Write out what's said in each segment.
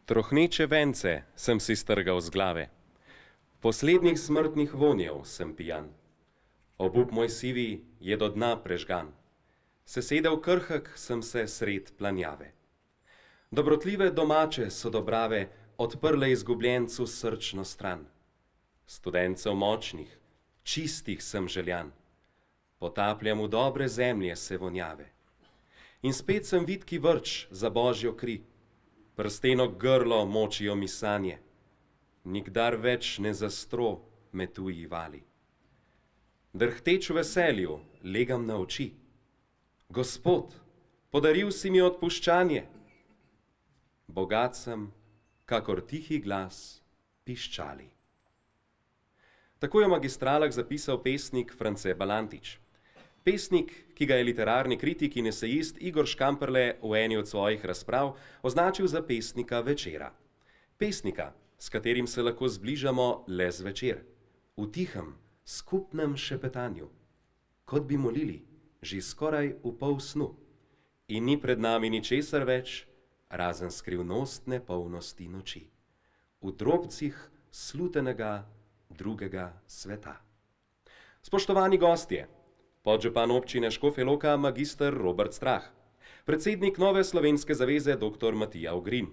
Trohneče vence sem si strgal z glave. Poslednjih smrtnih vonjev sem pijan. Obup moj sivi je do dna prežgan. Sesedel krhek sem se sred planjave. Dobrotljive domače so dobrave odprle izgubljencu srčno stran. Studencev močnih, čistih sem željan. Potapljam v dobre zemlje se vonjave. In spet sem vitki vrč za božjo kri. Prsteno grlo močijo mi sanje. Nikdar več ne zastro me tuji vali. Drhteč v veselju legam na oči. Gospod, podaril si mi odpuščanje. Bogat sem, kakor tihi glas piščali. Tako je v magistralah zapisal pesnik France Balantič. Pesnik, ki ga je literarni kritik in esejist Igor Škamperle v eni od svojih razprav označil za pesnika večera. Pesnika, s katerim se lahko zbližamo le zvečer, v tihem, skupnem šepetanju, kot bi molili, že skoraj v pol snu. In ni pred nami ničesar več, razen skrivnostne polnosti noči. V drobcih slutenega drugega sveta. Spoštovani gostje, podžupan občine Škofja Loka magister Robert Strah, predsednik Nove slovenske zaveze dr. Matija Ogrin,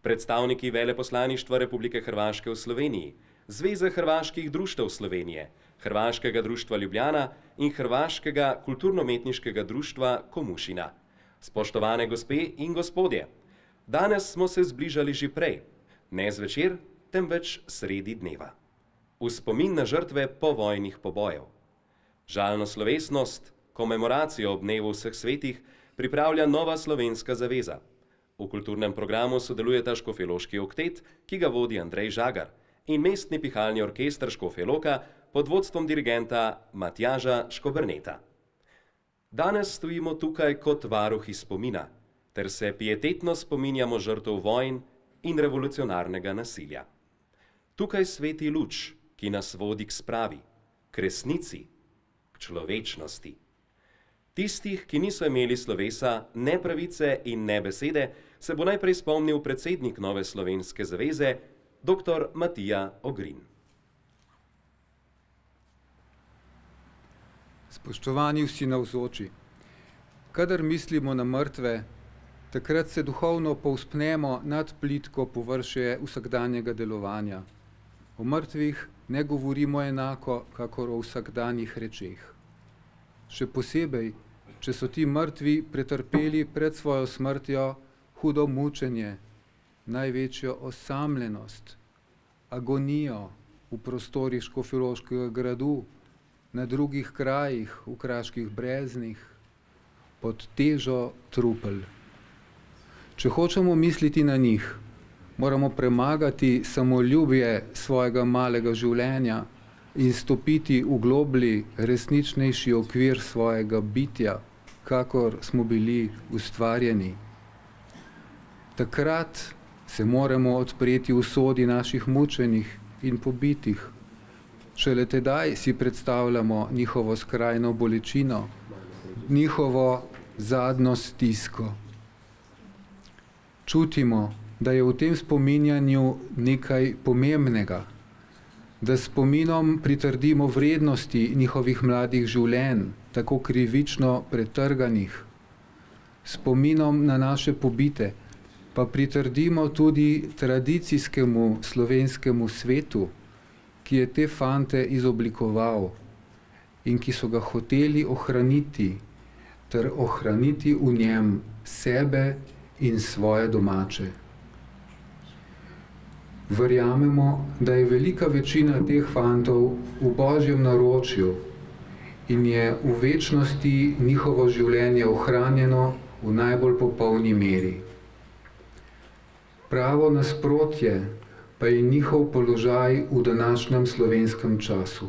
predstavniki Veleposlaništva Republike Hrvaške v Sloveniji, Zveze hrvaških društev Slovenije, Hrvaškega društva Ljubljana in Hrvaškega kulturno-umetniškega društva Komušina. Spoštovane gospe in gospodje, danes smo se zbližali že prej, ne zvečer, temveč sredi dneva. V spomin na žrtve povojnih pobojev. Žalno slovesnost, komemoracijo ob dnevu vseh svetih, pripravlja Nova slovenska zaveza. V kulturnem programu sodelujeta Škofjeloški oktet, ki ga vodi Andrej Žagar, in Mestni pihalni orkester Škofja Loka pod vodstvom dirigenta Matjaža Škoberneta. Danes stojimo tukaj kot varuhi spomina, ter se pietetno spominjamo žrtev vojn in revolucionarnega nasilja. Tukaj sveti luč, ki nas vodi k spravi, k resnici, k človečnosti. Tistih, ki niso imeli slovesa, ne pravice in ne besede, se bo najprej spomnil predsednik Nove slovenske zaveze, dr. Matija Ogrin. Spoštovani vsi navzoči, kadar mislimo na mrtve, takrat se duhovno povzpnemo nad plitko površje vsakdanjega delovanja. O mrtvih ne govorimo enako, kakor o vsakdanjih rečeh. Še posebej, če so ti mrtvi pretrpeli pred svojo smrtjo hudo mučenje, največjo osamljenost, agonijo v prostorih Škofjeloškega gradu, na drugih krajih, v kraških breznih, pod težo trupel. Če hočemo misliti na njih, moramo premagati samoljubje svojega malega življenja in stopiti v globlji, resničnejši okvir svojega bitja, kakor smo bili ustvarjeni. Takrat se moramo odpreti usodi naših mučenih in pobitih. Šele tedaj si predstavljamo njihovo skrajno bolečino, njihovo zadnjo stisko. Čutimo, da je v tem spominjanju nekaj pomembnega, da spominom pritrdimo vrednosti njihovih mladih življenj, tako krivično pretrganih. Spominom na naše pobite pa pritrdimo tudi tradicijskemu slovenskemu svetu, ki je te fante izoblikoval in ki so ga hoteli ohraniti, ter ohraniti v njem sebe in svoje domače. Verjamemo, da je velika večina teh fantov v Božjem naročju in je v večnosti njihovo življenje ohranjeno v najbolj popolni meri. Pravo nasprotje pa je njihov položaj v današnjem slovenskem času.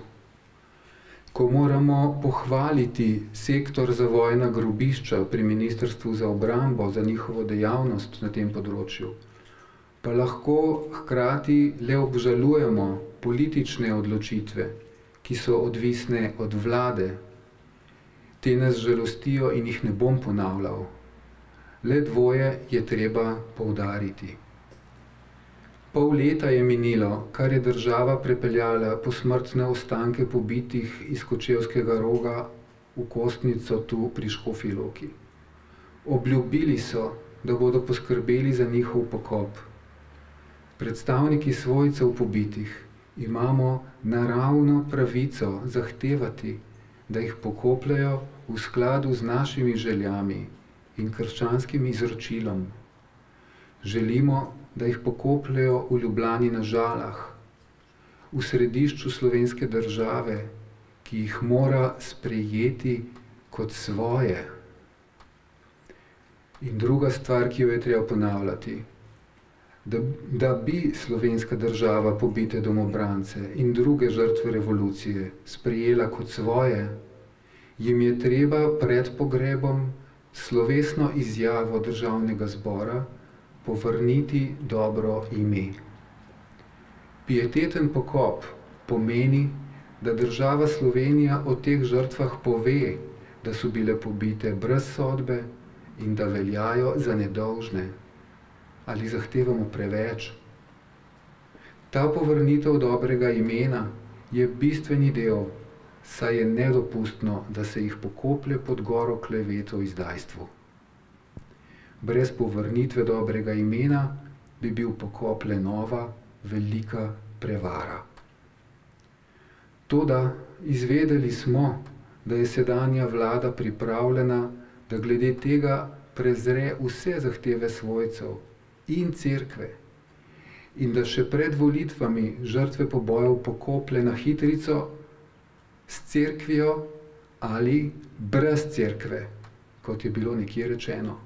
Ko moramo pohvaliti sektor za vojna grobišča pri Ministrstvu za obrambo za njihovo dejavnost na tem področju, pa lahko hkrati le obžalujemo politične odločitve, ki so odvisne od vlade. Te nas žalostijo in jih ne bom ponavljal. Le dvoje je treba poudariti. Pol leta je minilo, kar je država prepeljala posmrtne ostanke pobitih iz Kočevskega Roga v Kostnico tu pri Škofji Loki. Obljubili so, da bodo poskrbeli za njihov pokop. Predstavniki svojcev pobitih imamo naravno pravico zahtevati, da jih pokopljajo v skladu z našimi željami in krščanskim izročilom. Želimo, da jih pokopljajo v Ljubljani na Žalah, v središču slovenske države, ki jih mora sprejeti kot svoje. In druga stvar, ki jo je treba ponavljati, da bi slovenska država pobite domobrance in druge žrtve revolucije sprejela kot svoje, jim je treba pred pogrebom slovesno izjavo Državnega zbora povrniti dobro ime. Pieteten pokop pomeni, da država Slovenija o teh žrtvah pove, da so bile pobite brez sodbe in da veljajo za nedolžne. Ali zahtevamo preveč? Ta povrnitev dobrega imena je bistveni del, saj je nedopustno, da se jih pokoplje pod goro kleveto izdajstvu. Brez povrnitve dobrega imena bi bil pokop le nova, velika prevara. Toda izvedeli smo, da je sedanja vlada pripravljena, da glede tega prezre vse zahteve svojcev in cerkve in da še pred volitvami žrtve pobojev pokoplje na hitrico s cerkvijo ali brez cerkve, kot je bilo nekje rečeno.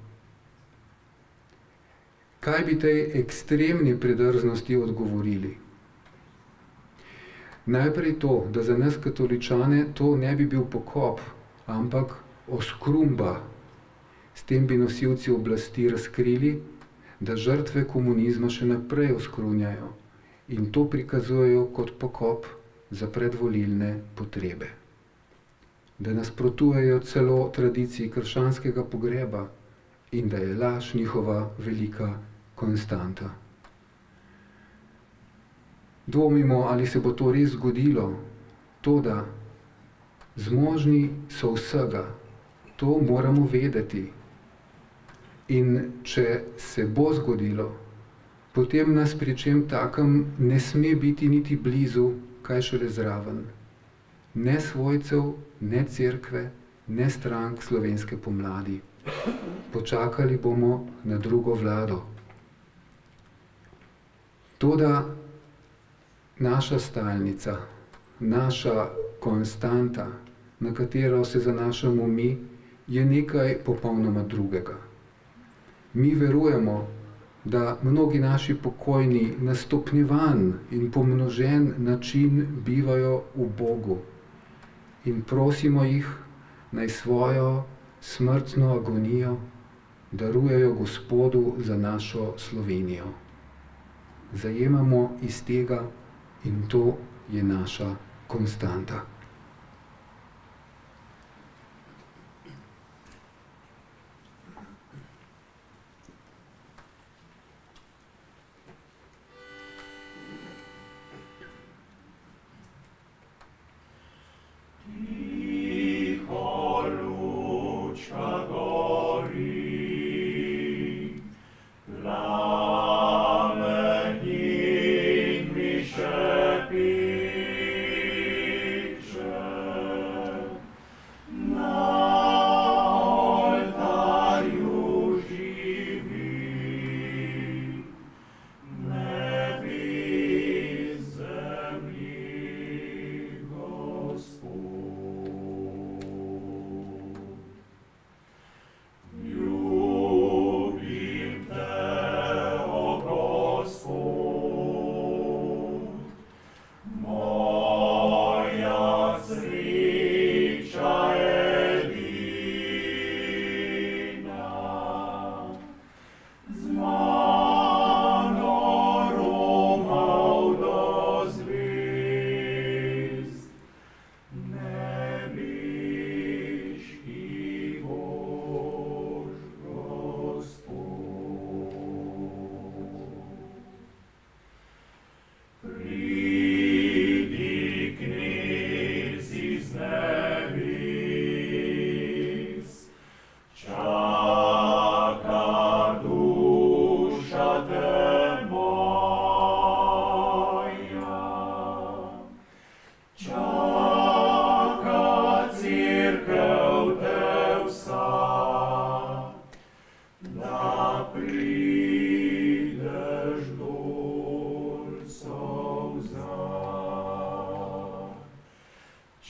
Kaj bi tej ekstremni predrznosti odgovorili? Najprej to, da za nas katoličane to ne bi bil pokop, ampak oskrumba. S tem bi nosilci oblasti razkrili, da žrtve komunizma še naprej oskrunjajo in to prikazujejo kot pokop za predvolilne potrebe. Da nasprotujejo celo tradiciji krščanskega pogreba in da je laž njihova velika konstanta. Dvomimo, ali se bo to res zgodilo, toda zmožni so vsega, to moramo vedeti. In če se bo zgodilo, potem nas pri čem takem ne sme biti niti blizu, kaj šele zraven. Ne svojcev, ne cerkve, ne strank slovenske pomladi. Počakali bomo na drugo vlado. Toda naša stalnica, naša konstanta, na katero se zanašamo mi, je nekaj popolnoma drugega. Mi verujemo, da mnogi naši pokojni na stopnjevan in pomnožen način bivajo v Bogu in prosimo jih, naj svojo smrtno agonijo darujejo Gospodu za našo Slovenijo. Zajemamo iz tega in to je naša konstanta.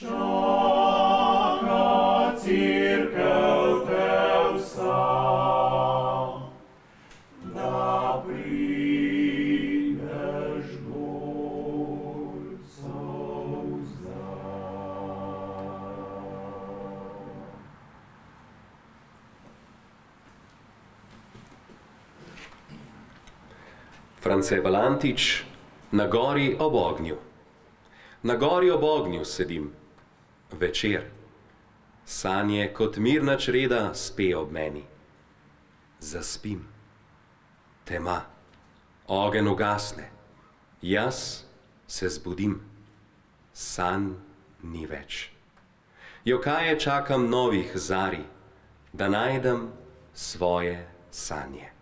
Čaka cirkev te vsa, da prideš gor solza. France Valantič, Na gori ob ognju. Na gori ob ognju sedim, večer. Sanje kot mirna čreda spe ob meni. Zaspim. Tema. Ogenj ugasne. Jaz se zbudim. Sanj ni več. Jokaje čakam novih zari, da najdem svoje sanje.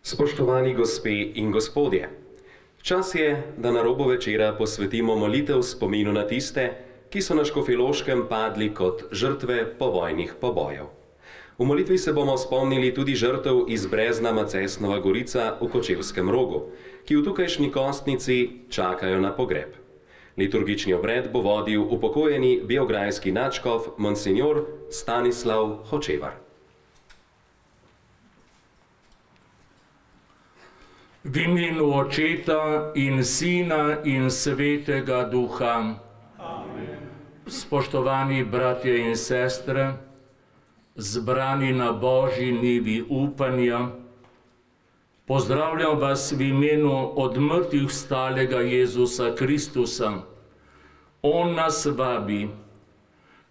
Spoštovani gospe in gospodje, čas je, da na robu večera posvetimo molitev spominu na tiste, ki so na Škofjeloškem padli kot žrtve povojnih pobojev. V molitvi se bomo spomnili tudi žrtev iz Brezna Macesnova Gorica v Kočevskem Rogu, ki v tukajšnji kostnici čakajo na pogreb. Liturgični obred bo vodil upokojeni beograjski nadškof monsignor Stanislav Hočevar. V imenu Očeta in Sina in Svetega Duha. Amen. Spoštovani bratje in sestre, zbrani na Božji nivi upanja, pozdravljam vas v imenu od mrtvih vstalega Jezusa Kristusa. On nas vabi: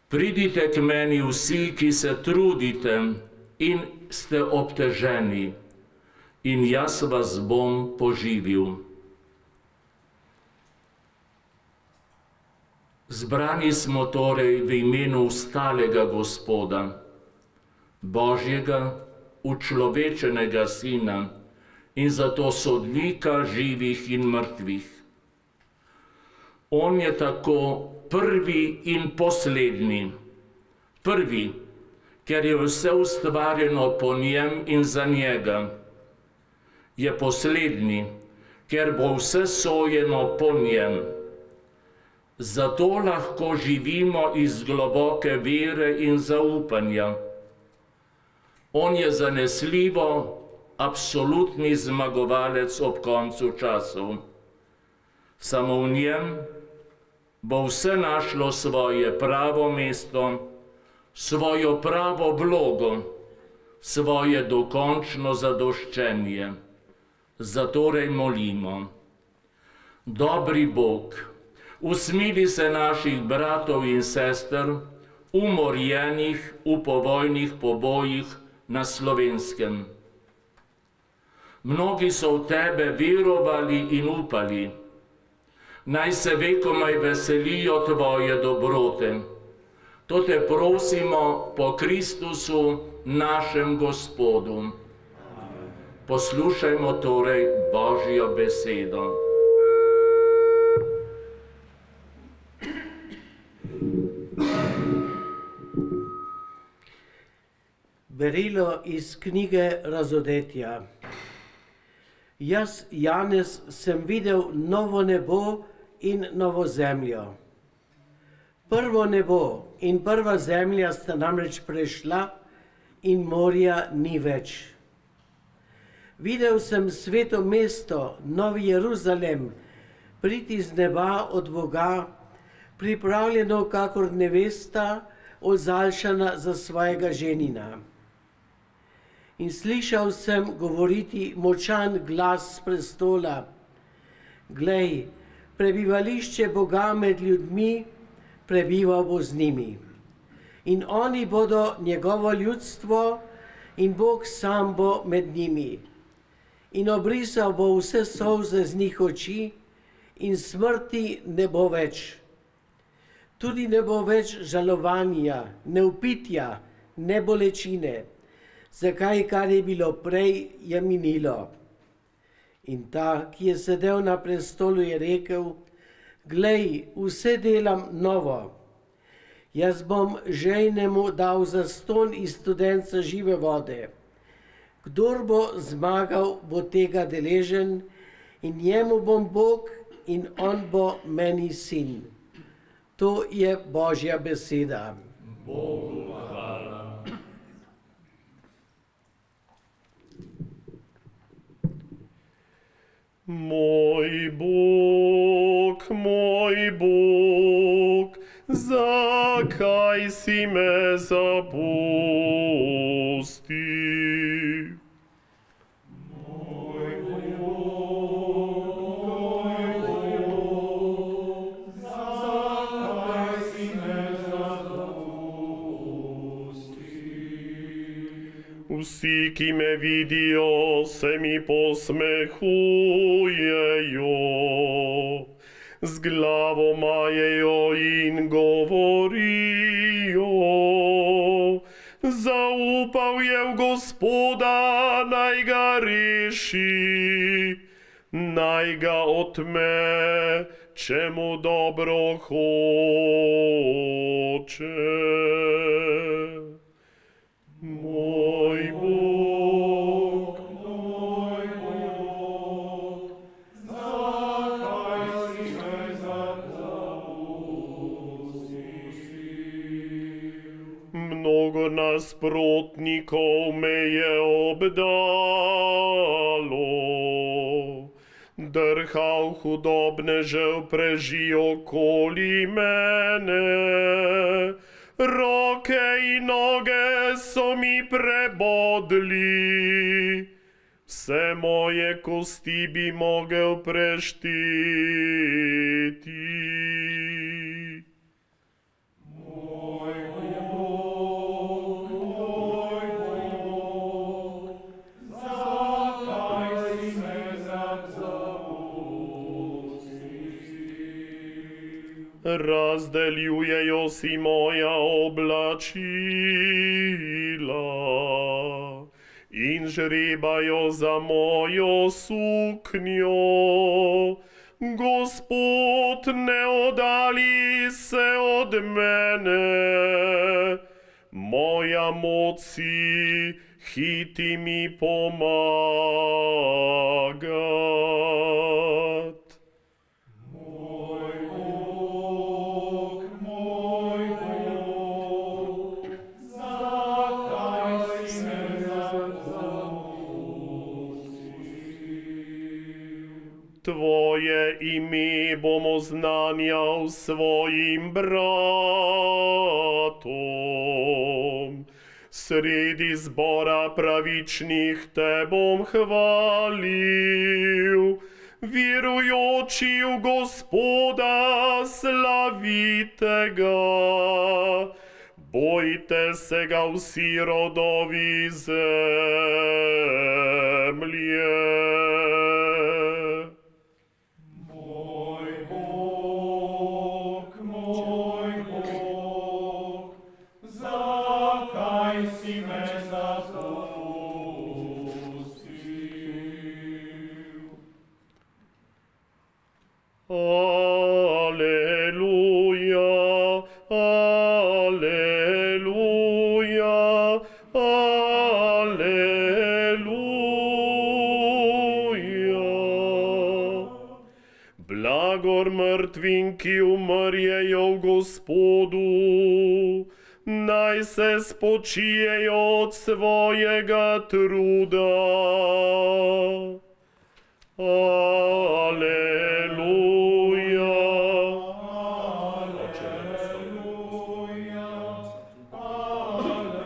pridite k meni vsi, ki se trudite in ste obteženi, in jaz vas bom poživil. Zbrani smo torej v imenu vstalega Gospoda, Božjega, učlovečenega Sina in zato sodnika živih in mrtvih. On je tako prvi in poslednji. Prvi, ker je vse ustvarjeno po njem in za njega. je poslednji, ker bo vse sojeno po njem. Zato lahko živimo iz globoke vere in zaupanja. On je zanesljivo absolutni zmagovalec ob koncu časov. Samo v njem bo vse našlo svoje pravo mesto, svojo pravo vlogo, svoje dokončno zadoščenje. Zatorej molimo. Dobri Bog, usmili se naših bratov in sester, umorjenih v povojnih pobojih na Slovenskem. Mnogi so v Tebe verovali in upali. Naj se vekomaj veselijo Tvoje dobrote. To Te prosimo po Kristusu, našem Gospodu. Poslušajmo torej Božjo besedo. Berilo iz knjige Razodetja. Jaz, Janez, sem videl novo nebo in novo zemljo. Prvo nebo in prva zemlja sta namreč prešla in morja ni več. Videl sem sveto mesto, Novi Jeruzalem, priti z neba od Boga, pripravljeno kakor nevesta, ozaljšana za svojega ženina. In slišal sem govoriti močan glas s prestola: Glej, prebivališče Boga med ljudmi, prebival bo z njimi. In oni bodo njegovo ljudstvo in Bog sam bo med njimi. In obrisal bo vse solze z njih oči in smrti ne bo več. Tudi ne bo več žalovanja, ne vpitja, ne bolečine. Zakaj, kar je bilo prej, je minilo. In ta, ki je sedel na prestolu, je rekel: Glej, vse delam novo. Jaz bom žejnemu dal zastonj iz studenca žive vode. Kdor bo zmagal, bo tega deležen, in njemu bom Bog in on bo meni sin. To je Božja beseda. Bogu hvala. Moj Bog, zakaj si me zapustil? Vsi, ki me vidijo, se mi posmehujejo, z glavo majejo in govorijo: Zaupal je v Gospoda, naj ga reši, naj ga otme, če mu dobro hoče. Moj Bog, zakaj si me zapustil? Mnogo nasprotnikov me je obdalo, drhal hudobnežev preži okoli mene. Roke in noge so mi prebodli, vse moje kosti bi mogel prešteti. Moj Bog, zakaj si me zapustil? Razdeljujejo si moja oblačila in žrebajo za mojo suknjo. Gospod, ne oddali se od mene, moja moč si, hiti mi pomagaj. Tvoje ime bomo znanjal svojim bratom. Sredi zbora pravičnih te bom hvalil, verujoči v Gospoda slavite ga. Bojte se ga vsi rodovi zemlje. Aleluja, aleluja, aleluja. Blagor mrtvim, ki umrjejo v Gospodu, naj se spočijejo od svojega truda. Aleluja, aleluja, aleluja.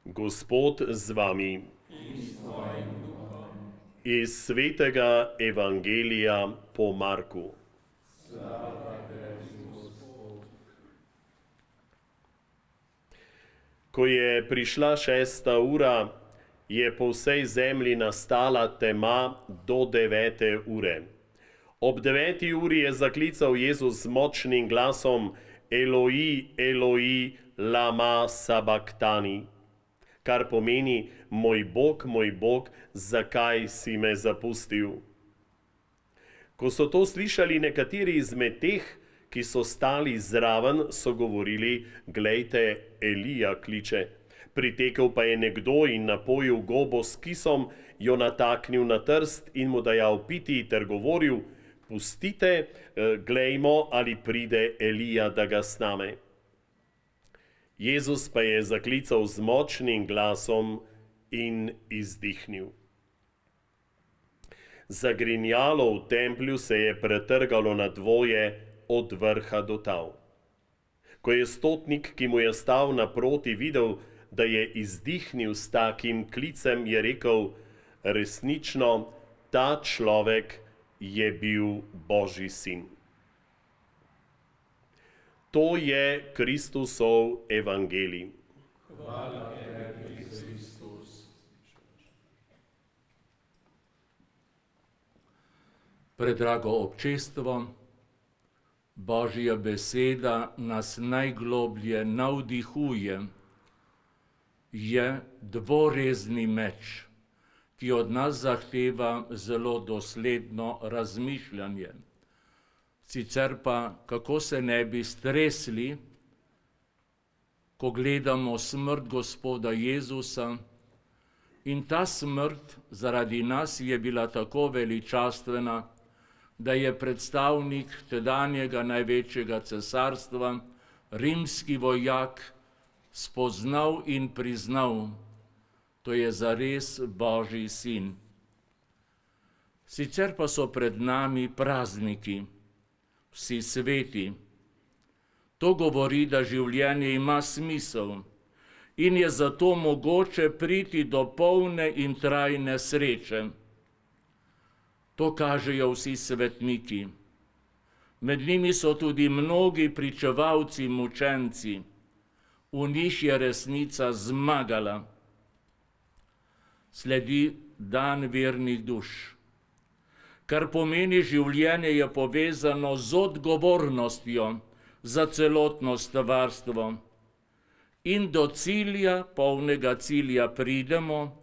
Gospod z vami. Iz svetega evangelija po Marku. Ko je prišla 6. ura, je po vsej zemlji nastala tema do 9. ure. Ob 9. uri je zaklical Jezus z močnim glasom Eloi, Eloi, lama sabaktani, kar pomeni moj Bog, zakaj si me zapustil? Ko so to slišali nekateri izmed teh, ki so stali zraven, so govorili, glejte, Elija kliče. Pritekel pa je nekdo in napojil gobo s kisom, jo nataknil na trst in mu dajal piti ter govoril, pustite, glejmo, ali pride Elija, da ga sname. Jezus pa je zaklical z močnim glasom in izdihnil. Zagrinjalo v templju se je pretrgalo na dvoje, od vrha do tal. Ko je stotnik, ki mu je stal naproti, videl, da je izdihnil s takim klicem, je rekel, resnično, ta človek je bil Božji sin. To je Kristusov evangelij. Hvala tebi, Kristus. Predrago občestvo, Božja beseda nas najgloblje navdihuje. Je dvorezni meč, ki od nas zahteva zelo dosledno razmišljanje. Sicer pa, kako se ne bi stresli, ko gledamo smrt Gospoda Jezusa, in ta smrt zaradi nas je bila tako veličastvena, da je predstavnik tedanjega največjega cesarstva, rimski vojak, spoznal in priznal, to je zares Božji sin. Sicer pa so pred nami prazniki, vsi sveti. To govori, da življenje ima smisel in je zato mogoče priti do polne in trajne sreče. To kažejo vsi svetniki. Med njimi so tudi mnogi pričevalci, mučenci. V njih je resnica zmagala. Sledi dan vernih duš, kar pomeni, življenje je povezano z odgovornostjo za celotno stvarstvo. In do cilja, polnega cilja pridemo,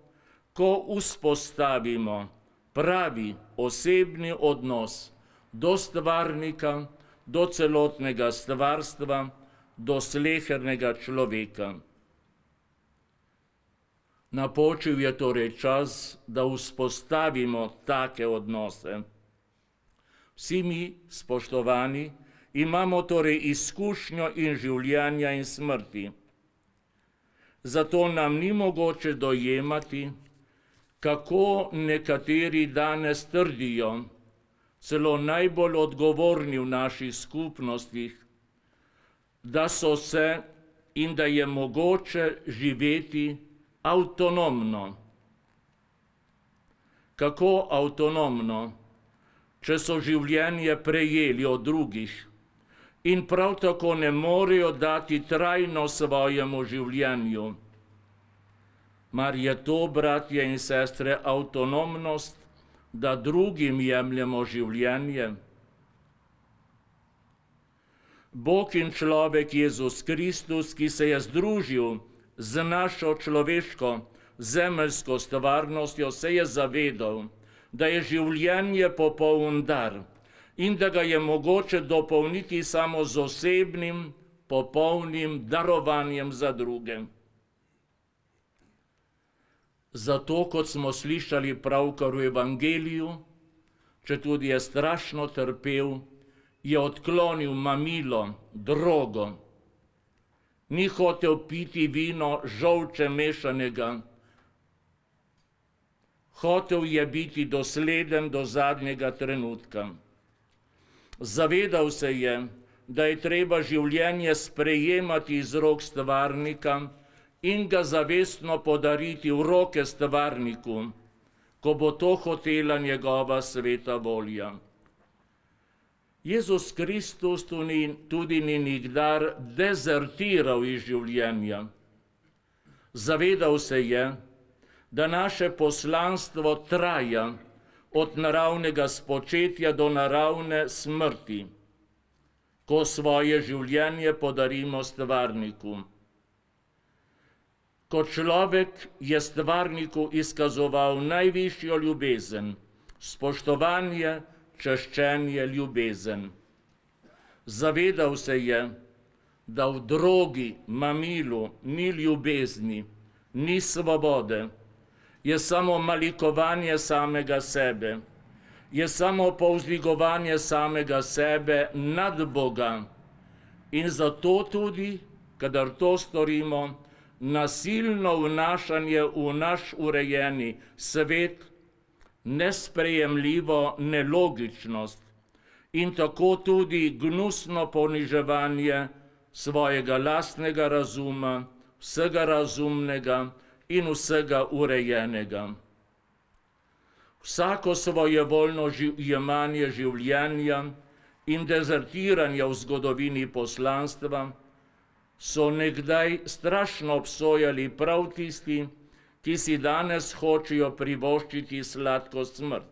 ko vzpostavimo pravi osebni odnos do stvarnika, do celotnega stvarstva, do slehernega človeka. Napočil je torej čas, da vzpostavimo take odnose. Vsi mi, spoštovani, imamo torej izkušnjo in življenja in smrti. zato nam ni mogoče dojemati, kako nekateri danes trdijo, celo najbolj odgovorni v naših skupnostih, da so se in da je mogoče živeti avtonomno. Kako avtonomno, če so življenje prejeli od drugih in prav tako ne morejo dati trajno svojemu življenju. Mar je to, bratje in sestre, avtonomnost, da drugim jemljemo življenje? Bog in človek Jezus Kristus, ki se je združil z našo človeško, zemeljsko stvarnostjo, se je zavedal, da je življenje popoln dar in da ga je mogoče dopolniti samo z osebnim, popolnim darovanjem za druge. Zato, kot smo slišali pravkar v Evangeliju, četudi je strašno trpel, je odklonil mamilo, drogo. Ni hotel piti vino žolče mešanega. Hotel je biti dosleden do zadnjega trenutka. Zavedal se je, da je treba življenje sprejemati iz rok stvarnika in ga zavestno podariti v roke stvarniku, ko bo to hotela njegova sveta volja. Jezus Kristus tudi ni nikdar dezertiral iz življenja. Zavedal se je, da naše poslanstvo traja od naravnega spočetja do naravne smrti, ko svoje življenje podarimo stvarniku. Kot človek je stvarniku izkazoval najvišjo ljubezen, spoštovanje, čaščenje, ljubezen. Zavedal se je, da v drogi, mamilu ni ljubezni, ni svobode, je samo malikovanje samega sebe, je samo povzdigovanje samega sebe nad Boga. In zato tudi, kadar to storimo, nasilno vnašanje v naš urejeni svet, nesprejemljivo nelogičnost in tako tudi gnusno poniževanje svojega lastnega razuma, vsega razumnega in vsega urejenega. Vsako svojevoljno jemanje življenja in dezertiranje v zgodovini poslanstva so nekdaj strašno obsojali prav tisti, ki si danes hočejo privoščiti sladko smrt.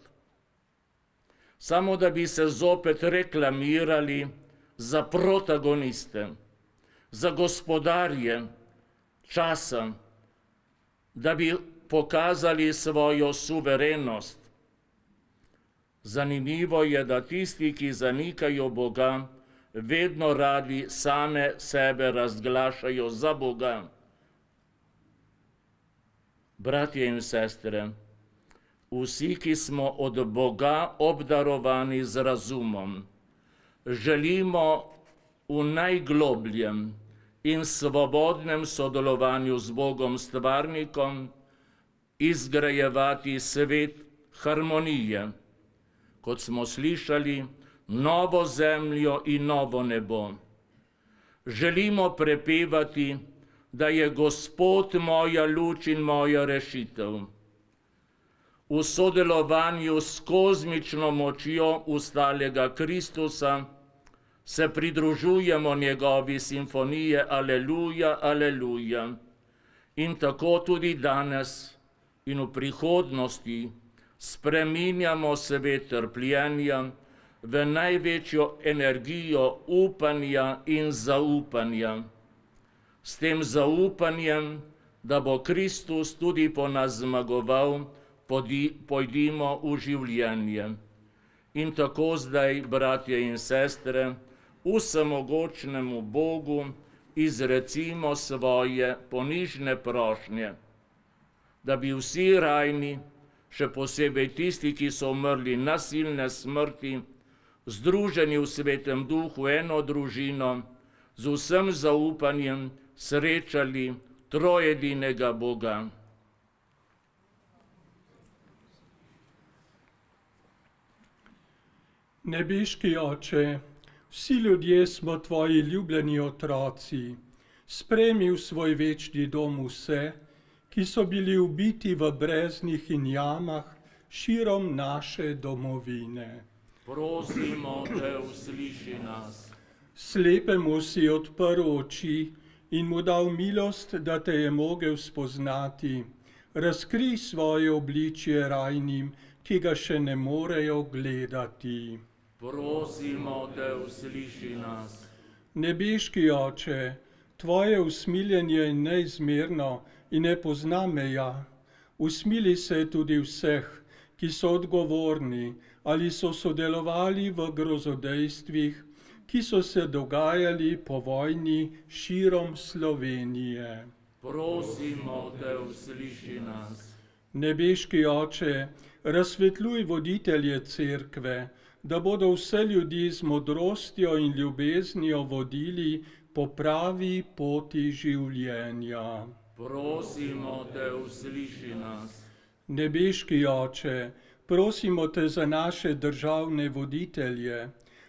Samo da bi se zopet reklamirali za protagoniste, za gospodarje časa, da bi pokazali svojo suverenost. Zanimivo je, da tisti, ki zanikajo Boga, vedno radi same sebe razglašajo za Boga. Bratje in sestre, vsi, ki smo od Boga obdarovani z razumom, želimo v najglobljem in svobodnem sodelovanju z Bogom stvarnikom izgrajevati svet harmonije, kot smo slišali, novo zemljo in novo nebo. Želimo prepevati, da je Gospod moja luč in moja rešitev. V sodelovanju s kozmično močjo ustalega Kristusa se pridružujemo njegovi simfonije Aleluja, aleluja. In tako tudi danes in v prihodnosti spreminjamo svet trpljenja v največjo energijo upanja in zaupanja. S tem zaupanjem, da bo Kristus tudi po nas zmagoval, pojdimo v življenje. In tako zdaj, bratje in sestre, vsemogočnemu Bogu izrecimo svoje ponižne prošnje, da bi vsi rajni, še posebej tisti, ki so umrli nasilne smrti, združeni v Svetem Duhu eno družino, z vsem zaupanjem srečali trojedinega Boga. Nebeški Oče, vsi ljudje smo tvoji ljubljeni otroci. Sprejmi v svoj večni dom vse, ki so bili ubiti v breznih in jamah širom naše domovine. Prosimo te, usliši nas. Slepemu si odprl oči in mu dal milost, da te je mogel spoznati. Razkrij svoje obličje rajnim, ki ga še ne morejo gledati. Prosimo te, usliši nas. Nebeški Oče, tvoje usmiljenje je neizmerno in ne pozna meja. Usmili se tudi vseh, ki so odgovorni ali so sodelovali v grozodejstvih, ki so se dogajali po vojni širom Slovenije. Prosimo te, usliši nas. Nebeški Oče, razsvetljuj voditelje cerkve, da bodo vse ljudi z modrostjo in ljubeznijo vodili po pravi poti življenja. Prosimo te, usliši nas. Nebeški Oče, prosimo te za naše državne voditelje,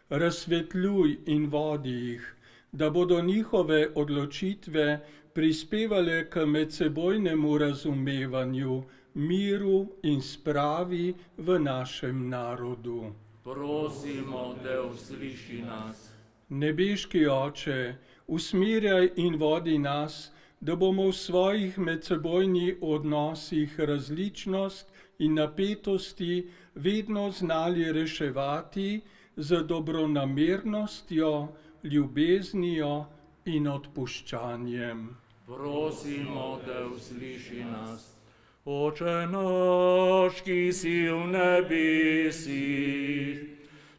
razsvetljuj in vodi jih, da bodo njihove odločitve prispevale k medsebojnemu razumevanju, miru in spravi v našem narodu. Prosimo te, usliši nas. Nebeški Oče, usmerjaj in vodi nas, da bomo v svojih medsebojnih odnosih različnost in napetosti vedno znali reševati z dobronamernostjo, ljubeznijo in odpuščanjem. Prosimo te, usliši nas. Oče naš, ki si v nebesih,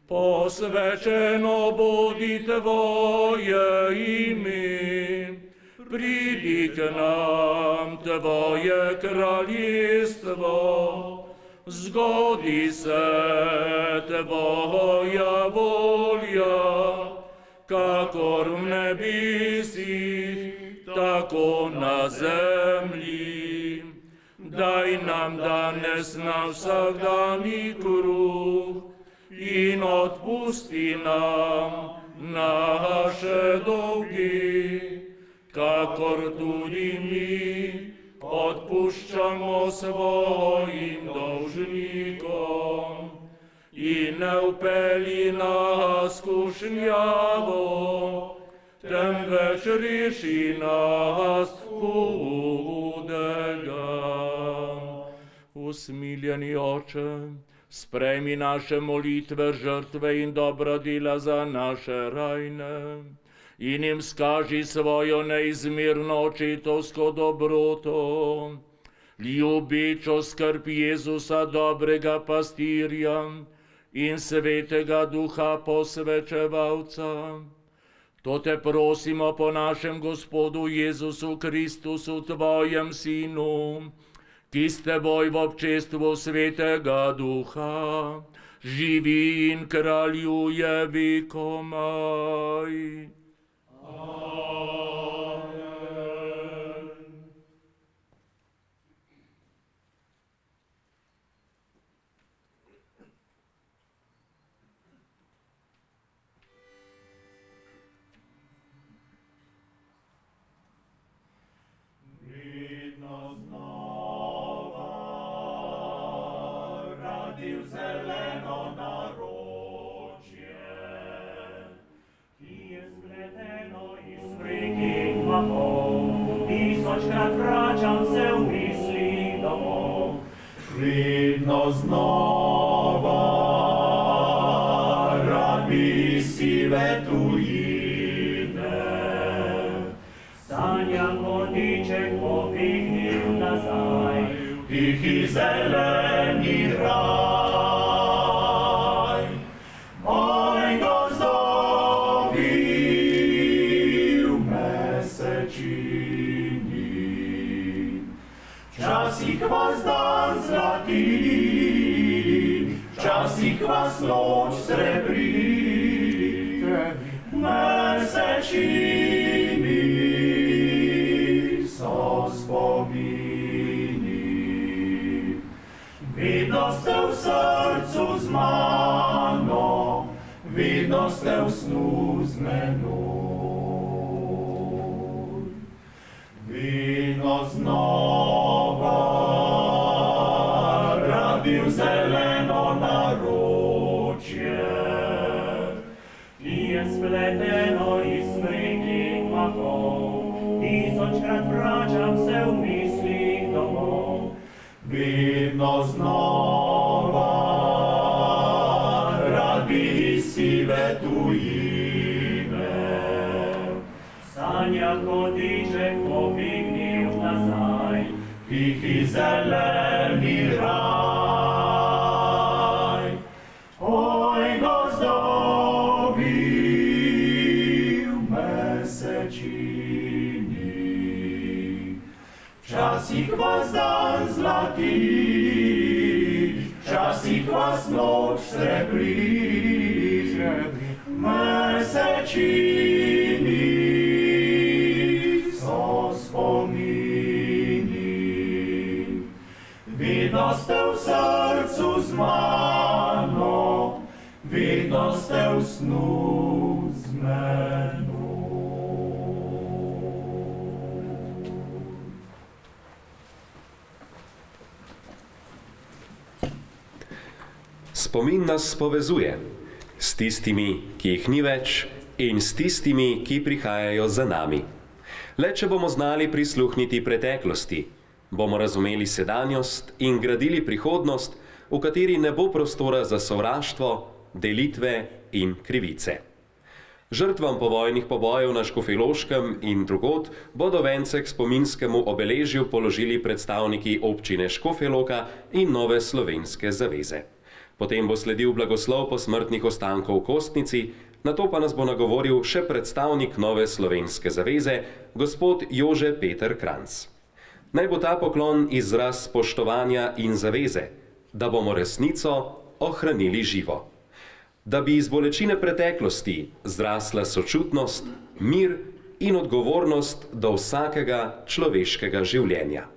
posvečeno bodi tvoje ime. Pridi k nam tvoje kraljestvo, zgodi se tvoja volja, kakor v nebesih, tako na zemlji. Daj nam danes na vsakdanji kruh in odpusti nam naše dolgi, kakor tudi mi odpuščamo svojim dolžnikom. In ne vpelji nas skušnjavo, temveč reši nas hudega. Usmiljeni Oče, sprejmi naše molitve, žrtve in dobra dela za naše rajne in jim skaži svojo neizmerno očetovsko dobroto, ljubečo skrb Jezusa, dobrega pastirja in svetega duha posvečevalca. To te prosimo po našem Gospodu Jezusu Kristusu, tvojem Sinu, ki s teboj v občestvu svetega duha živi in kraljuje vekomaj. Tisočkrat vračam se v misli domov, vedno znova, rad bi sive tujine. Sanjam vodiček popihnil nazaj, tihi zeleni raj. Moj gozdovi v mesečini, včasih vas dan zlati, včasih vas noč srebri, mesečini so. ste v snu z menoj. Vedno znova rabil zeleno naročje, ki je spleteno iz smrekih mahov, tisočkrat vračam se v mislih domov. vedno znova rad bi iz sive tujine. Sanja kotiček pomignil nazaj, Tihi zeleni raj. Oj, gozdovi v mesečini, včasih vas dan zlati, včasih vas noč srebri, mesečini so spomini. Vedno ste v srcu z mano, vedno ste v snu z menoj. Spomin nas povezuje s tistimi, ki jih ni več, in s tistimi, ki prihajajo za nami. Le če bomo znali prisluhniti preteklosti, bomo razumeli sedanjost in gradili prihodnost, v kateri ne bo prostora za sovraštvo, delitve in krivice. Žrtvam povojnih pobojev na Škofjeloškem in drugod bodo vence k spominskemu obeležju položili predstavniki občine Škofja Loka in Nove slovenske zaveze. Potem bo sledil blagoslov posmrtnih ostankov v Kostnici, nato pa nas bo nagovoril še predstavnik Nove slovenske zaveze, gospod Jože Peter Kranc. Naj bo ta poklon izraz spoštovanja in zaveze, da bomo resnico ohranili živo. Da bi iz bolečine preteklosti zrasla sočutnost, mir in odgovornost do vsakega človeškega življenja.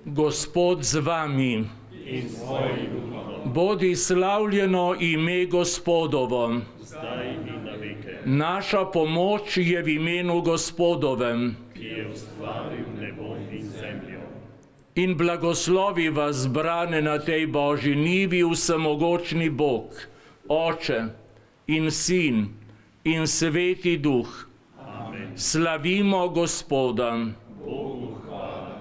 Gospod z vami. In s tvojim duhom, Bodi slavljeno ime Gospodovo. zdaj in na veke, Naša pomoč je v imenu Gospodovem. ki je ustvaril nebo in zemljo. In blagoslovi vas, brane na tej Božji nivi, vsemogočni Bog, Oče in Sin in Sveti Duh. Amen. Slavimo Gospoda. Bogu hvala.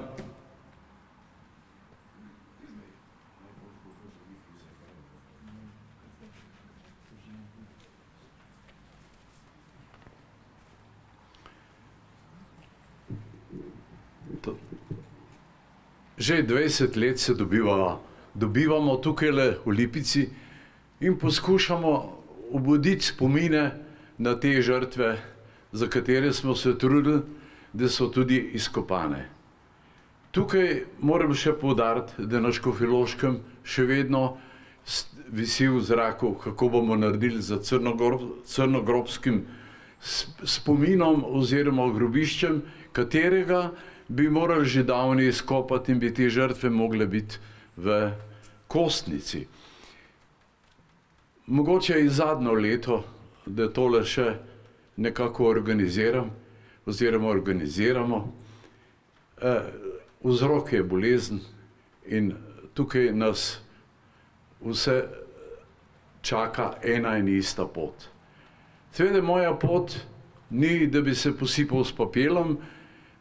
Že 20 let se dobivamo tukaj v Lipici in poskušamo obuditi spomine na te žrtve, za katere smo se trudili, da so tudi izkopane. Tukaj moram še poudariti, da na Škofjeloškem še vedno visi v zraku, kako bomo naredili za crnogrobskim spominom oziroma grobiščem, katerega bi morali že davno izkopati in bi te žrtve mogle biti v Kostnici. Mogoče je zadnjo leto, da tole še nekako organiziramo. Vzrok je bolezen in tukaj nas vse čaka ena in ista pot. Seveda moja pot ni, da bi se posipal s papelom,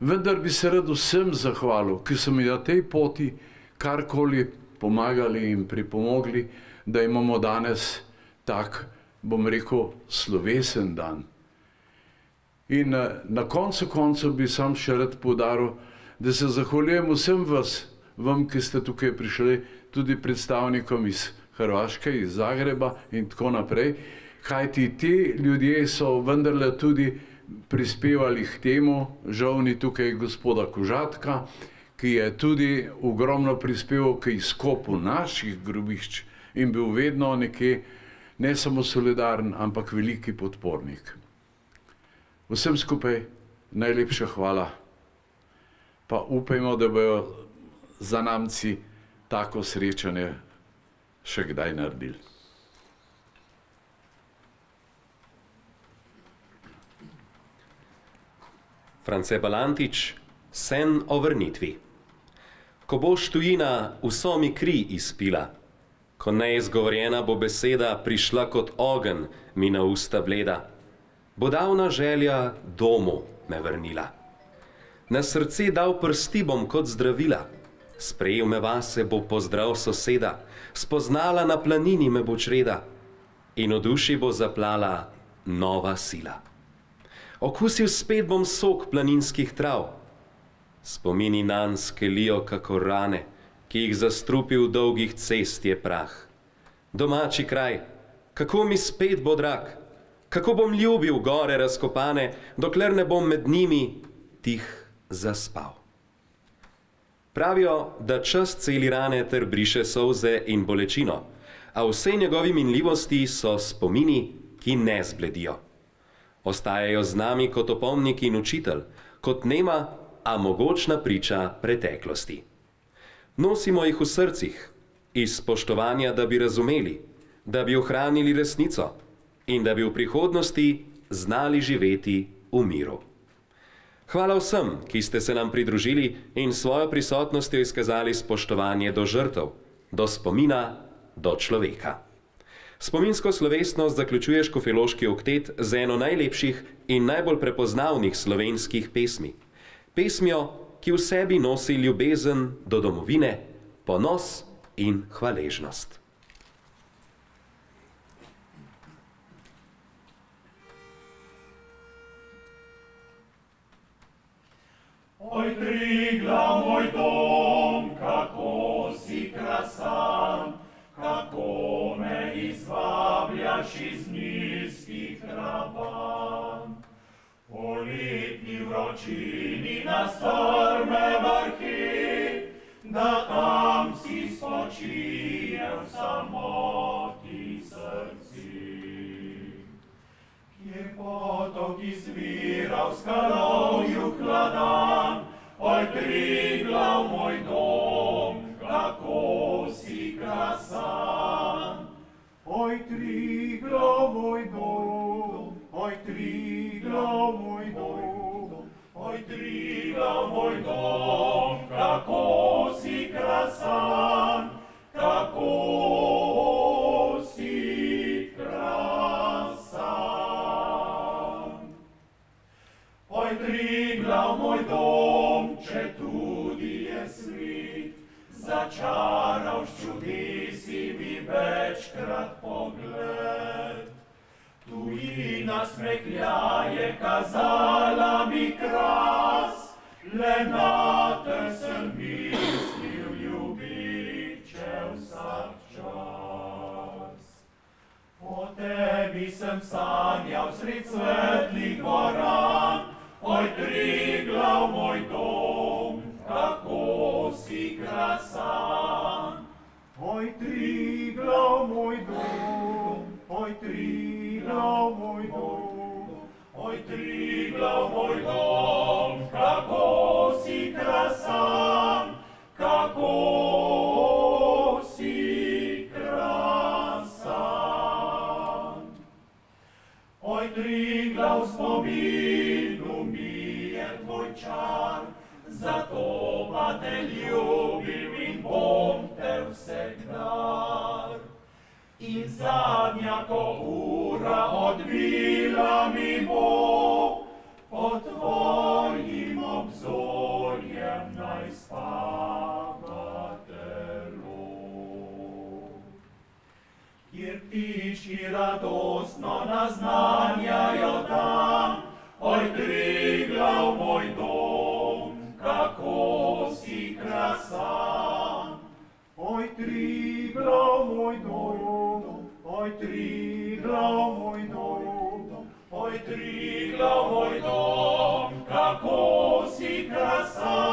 vendar bi se rad vsem zahvalil, ki so mi na tej poti karkoli pomagali in pripomogli, da imamo danes tak, bom rekel, slovesen dan. In na koncu koncev bi sam še rad poudaril, da se zahvaljujem vsem vam, ki ste tukaj prišli, tudi predstavnikom iz Hrvaške, iz Zagreba in tako naprej, kajti ti ljudje so vendarle tudi prispevali k temu, žal ni tukaj gospoda Kožatka, ki je tudi ogromno prispeval k izkopu naših grobišč in bil vedno nekje ne samo solidaren, ampak veliki podpornik. Vsem skupaj najlepša hvala, pa upajmo, da bojo zanamci tako srečanje še kdaj naredili. France Balantič, Sen o vrnitvi. Ko boš tujina vso mi kri izpila, ko neizgovorjena bo beseda prišla kot ogenj mi na usta bleda, bo davna želja domu me vrnila. Na srce dal prsti bom kot zdravila, sprejel me vase bo pozdrav soseda, spoznala na planini me bo čreda in v duši bo zaplala nova sila. Okusil spet bom sok planinskih trav, spomini nanj skelijo kakor rane, ki jih zastrupil dolgih cest je prah. Domači kraj, kako mi spet bo drag, kako bom ljubil gore razkopane, dokler ne bom med njimi tih zaspal. Pravijo, da čas celi rane ter briše solze in bolečino, a vsej njegovi minljivosti so spomini, ki ne zbledijo. Ostajajo z nami kot opomnik in učitelj, kot nema, a mogočna priča preteklosti. Nosimo jih v srcih, iz spoštovanja, da bi razumeli, da bi ohranili resnico in da bi v prihodnosti znali živeti v miru. Hvala vsem, ki ste se nam pridružili in svojo prisotnostjo izkazali spoštovanje do žrtev, do spomina, do človeka. Spominsko slovesnost zaključuje Škofjeloški oktet z eno najlepših in najbolj prepoznavnih slovenskih pesmi. Pesmijo, ki v sebi nosi ljubezen do domovine, ponos in hvaležnost. Oj, Triglav, moj dom, kako si krasan, kako me izvabljaš iz nizkih ravan. Po letni vročini na strme vrhi, da tam si spočije v samoti srci. Kjer potok izvira v skalovju hladan, oj, Triglav, moj dom, dom, kako si krasan, kako si krasan. Oj, Triglav, moj dom, četudi je svit, začaral s čudesi mi večkrat pogled. Tujina smehljaje kazala mi kras, le na te sem mislil ljubiče vsak čas. O tebi sem sanjal sred svetlih dvoran, oj, Triglav, moj dom, kako si krasan. Oj, Triglav, moj dom, oj, Triglav, moj dom, oj, Triglav, moj dom, kako si krasan, kako si krasan. Oj, Triglav, spominu mi je tvoj čar, zato pa te ljubim in bom te vsekdar. In zadnja ko ura odbila mi bo, pod tvojim obzorjem naj spava telo. Kjer ptički radostno naznanjajo dan, oj, Triglav, moj dom, kako si krasan. Oj, Triglav, moj dom, oj, Triglav, moj dom, oj, Triglav, moj dom, kako si krasan.